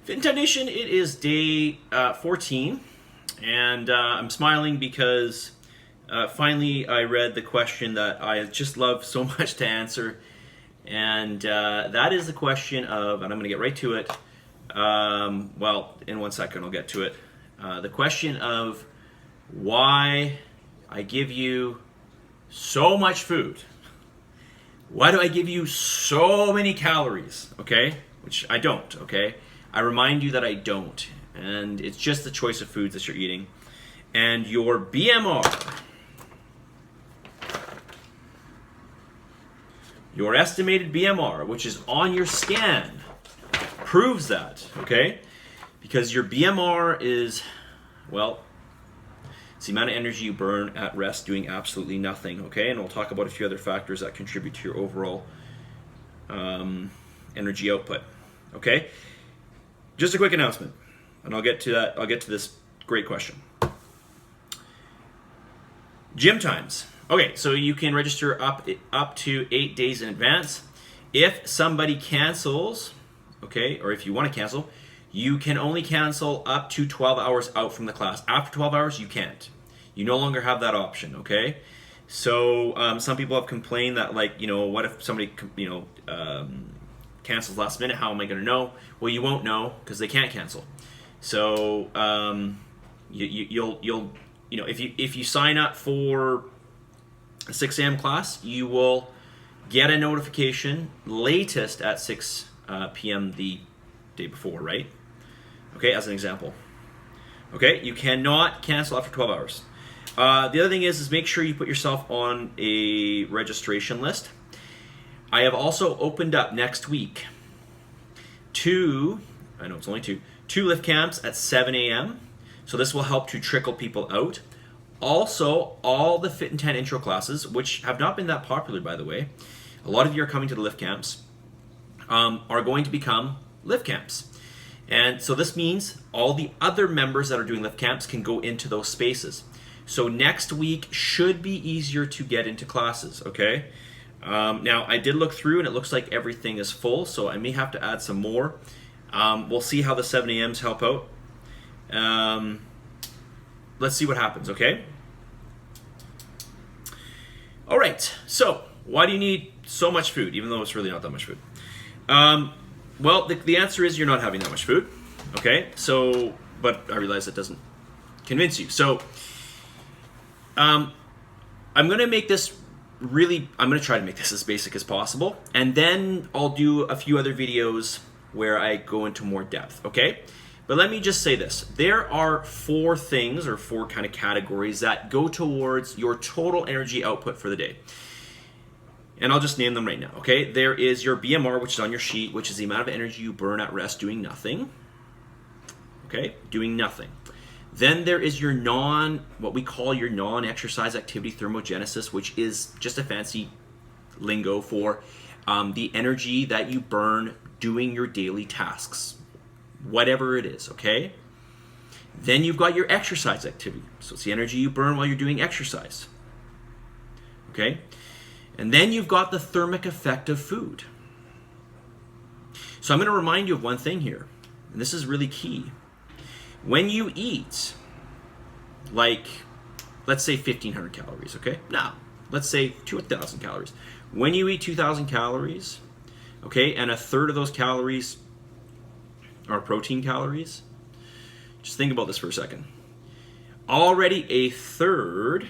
Fit Intention Nation, it is day 14, and I'm smiling because finally I read the question that I just love so much to answer, and that is the question of, and I'm going to get right to it, well, in 1 second I'll get to it, the question of why I give you so much food. Why do I give you so many calories, okay? Which I don't, okay? I remind you that I don't, and it's just the choice of foods that you're eating. And your BMR, your estimated BMR, which is on your scan, proves that, okay? Because your BMR is, well, it's the amount of energy you burn at rest doing absolutely nothing, okay? And we'll talk about a few other factors that contribute to your overall energy output, okay? Just a quick announcement, and I'll get to that. I'll get to this great question. Gym times. Okay, so you can register up to 8 days in advance. If somebody cancels, okay, or if you want to cancel, you can only cancel up to 12 hours out from the class. After 12 hours, you can't. You no longer have that option, okay? So some people have complained that, like, you know, what if somebody, cancels last minute? How am I going to know? Well, you won't know because they can't cancel. So you'll if you sign up for a 6 a.m. class, you will get a notification latest at 6 p.m. the day before, right? Okay, as an example. Okay, you cannot cancel after 12 hours. The other thing is make sure you put yourself on a registration list. I have also opened up next week two lift camps at 7 a.m. So this will help to trickle people out. Also, all the Fit in 10 intro classes, which have not been that popular, by the way, a lot of you are coming to the lift camps, are going to become lift camps. And so this means all the other members that are doing lift camps can go into those spaces. So next week should be easier to get into classes, okay? Now, I did look through and it looks like everything is full, so I may have to add some more. We'll see how the 7 a.m.s help out. Let's see what happens, okay? All right, so why do you need so much food, even though it's really not that much food? Well, the answer is you're not having that much food, okay? So, but I realize that doesn't convince you. So, I'm going to make this I'm going to try to make this as basic as possible, and then I'll do a few other videos where I go into more depth, okay? But let me just say this. There are 4 things, or 4 kind of categories that go towards your total energy output for the day. And I'll just name them right now, okay? There is your BMR, which is on your sheet, which is the amount of energy you burn at rest doing nothing, okay? Doing nothing. Then there is your what we call your non-exercise activity thermogenesis, which is just a fancy lingo for the energy that you burn doing your daily tasks, whatever it is, okay? Then you've got your exercise activity. So it's the energy you burn while you're doing exercise, okay? And then you've got the thermic effect of food. So I'm going to remind you of one thing here, and this is really key. When you eat, like, let's say 1,500 calories, okay? Now, let's say 2,000 calories. When you eat 2,000 calories, okay, and a third of those calories are protein calories, just think about this for a second. Already a third,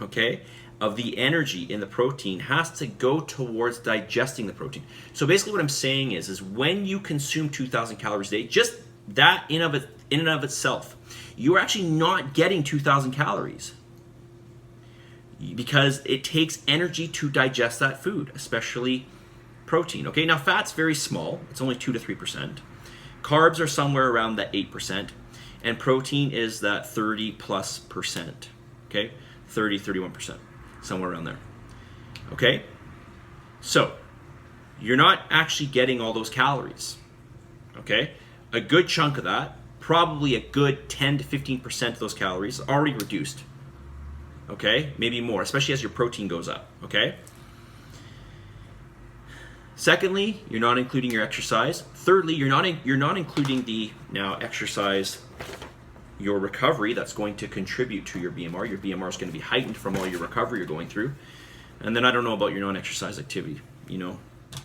okay, of the energy in the protein has to go towards digesting the protein. So basically what I'm saying is when you consume 2,000 calories a day, just that in and of itself, you're actually not getting 2,000 calories because it takes energy to digest that food, especially protein. Okay, now fat's very small. It's only 2 to 3%. Carbs are somewhere around that 8%. And protein is that 30+%. Okay, 30, 31%, somewhere around there. Okay, so you're not actually getting all those calories. Okay, a good chunk of that, probably a good 10 to 15% of those calories already reduced. Okay, maybe more, especially as your protein goes up. Okay, Secondly, you're not including your exercise. Thirdly, you're not including the now exercise, your recovery that's going to contribute to your BMR. Your BMR is going to be heightened from all your recovery you're going through. And then I don't know about your non-exercise activity. You know,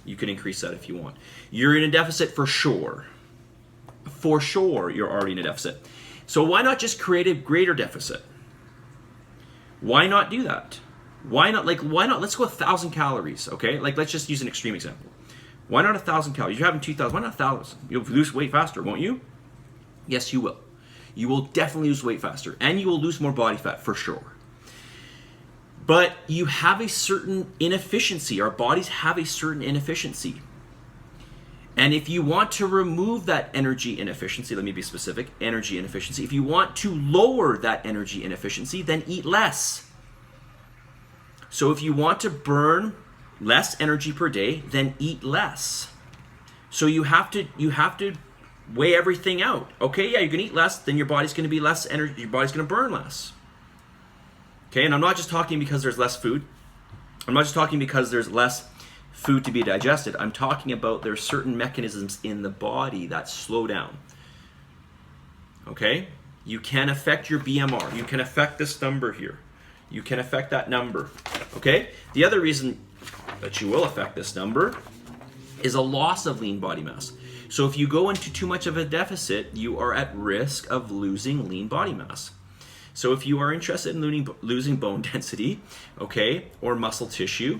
you can increase that if you want. You're in a deficit for sure. For sure, you're already in a deficit. So why not just create a greater deficit? Why not do that? Why not, let's go 1,000 calories, okay? Like, let's just use an extreme example. Why not 1,000 calories? You're having 2,000, why not 1,000? You'll lose weight faster, won't you? Yes, you will. You will definitely lose weight faster, and you will lose more body fat for sure. But you have a certain inefficiency. Our bodies have a certain inefficiency. And if you want to remove that energy inefficiency, let me be specific, energy inefficiency. If you want to lower that energy inefficiency, then eat less. So if you want to burn less energy per day, then eat less. So you have to weigh everything out. Okay, yeah, you're gonna eat less, then your body's gonna be less energy, your body's gonna burn less. Okay, and I'm not just talking because there's less food. I'm not just talking because there's less food to be digested. I'm talking about there's certain mechanisms in the body that slow down. Okay? You can affect your BMR. You can affect this number here. You can affect that number. Okay? The other reason that you will affect this number is a loss of lean body mass. So if you go into too much of a deficit, you are at risk of losing lean body mass. So if you are interested in losing bone density, okay, or muscle tissue,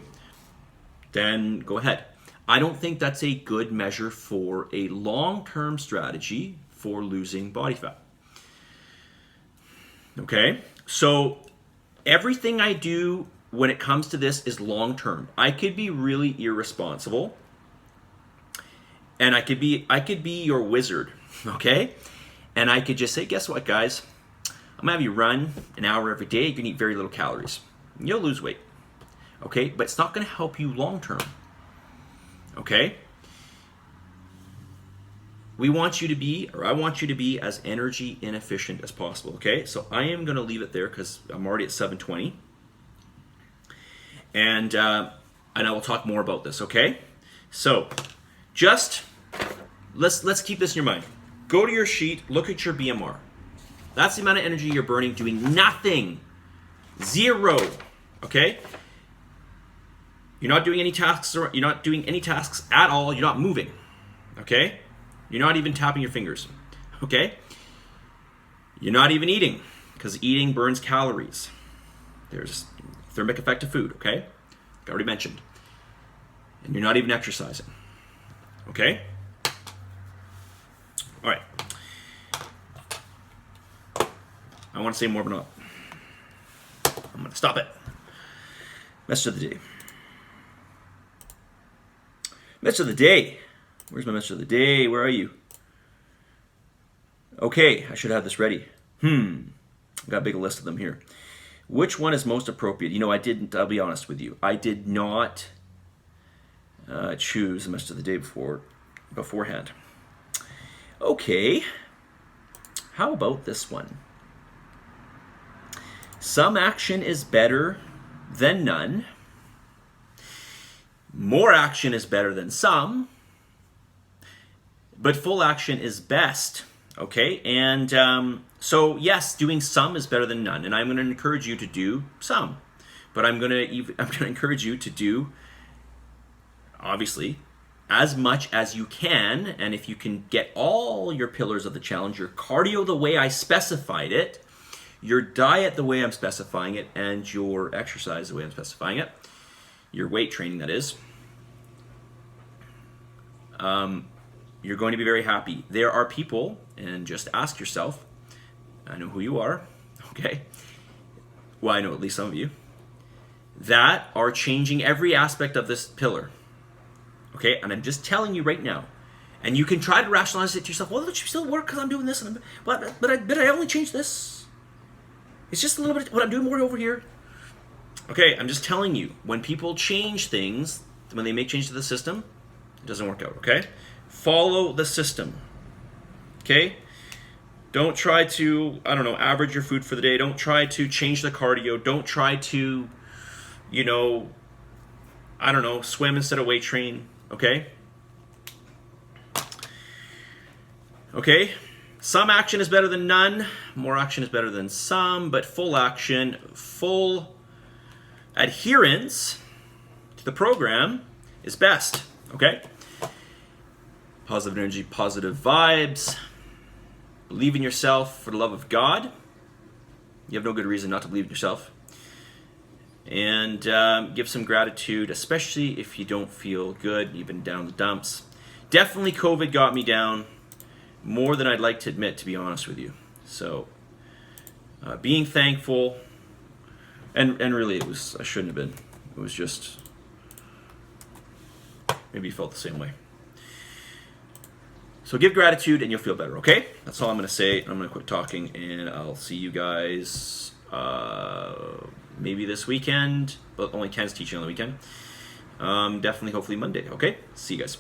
then go ahead. I don't think that's a good measure for a long-term strategy for losing body fat. Okay, so everything I do when it comes to this is long-term. I could be really irresponsible, and I could be your wizard, okay? And I could just say, guess what, guys? I'm gonna have you run an hour every day. You can eat very little calories. You'll lose weight, okay? But it's not gonna help you long-term, okay? I want you to be as energy inefficient as possible, okay? So I am gonna leave it there because I'm already at 7:20. And I will talk more about this, okay? So just, let's keep this in your mind. Go to your sheet, look at your BMR. That's the amount of energy you're burning doing nothing. Zero. Okay? You're not doing any tasks at all. You're not moving. Okay? You're not even tapping your fingers. Okay? You're not even eating, because eating burns calories. There's thermic effect of food, okay? Like I already mentioned. And you're not even exercising. Okay? All right. I want to say more, but not. I'm going to stop it. Message of the day. Message of the day. Where's my message of the day? Where are you? Okay, I should have this ready. I've got a big list of them here. Which one is most appropriate? You know, I'll be honest with you. I did not choose the message of the day beforehand. Okay. How about this one? Some action is better than none. More action is better than some. But full action is best. Okay? And so, yes, doing some is better than none. And I'm going to encourage you to do some. But I'm going to encourage you to do, obviously, as much as you can. And if you can get all your pillars of the challenge, your cardio the way I specified it, your diet the way I'm specifying it, and your exercise the way I'm specifying it, your weight training, that is, you're going to be very happy. There are people, and just ask yourself, I know who you are, okay? Well, I know at least some of you, that are changing every aspect of this pillar, okay? And I'm just telling you right now, and you can try to rationalize it to yourself, well, it should still work because I'm doing this, but I only changed this. It's just a little bit, what I'm doing more over here. Okay, I'm just telling you, when people change things, when they make change to the system, it doesn't work out, okay? Follow the system, okay? Don't try to, average your food for the day. Don't try to change the cardio. Don't try to, swim instead of weight train. Okay? Okay? Some action is better than none. More action is better than some, but full action, full adherence to the program is best. Okay? Positive energy, positive vibes. Believe in yourself for the love of God. You have no good reason not to believe in yourself. And give some gratitude, especially if you don't feel good, you've been down the dumps. Definitely COVID got me down more than I'd like to admit, to be honest with you. So being thankful, and really I shouldn't have been. It was just, maybe you felt the same way. So give gratitude and you'll feel better, okay? That's all I'm going to say. I'm going to quit talking and I'll see you guys maybe this weekend, but only Ken's teaching on the weekend. Definitely, hopefully Monday, okay? See you guys.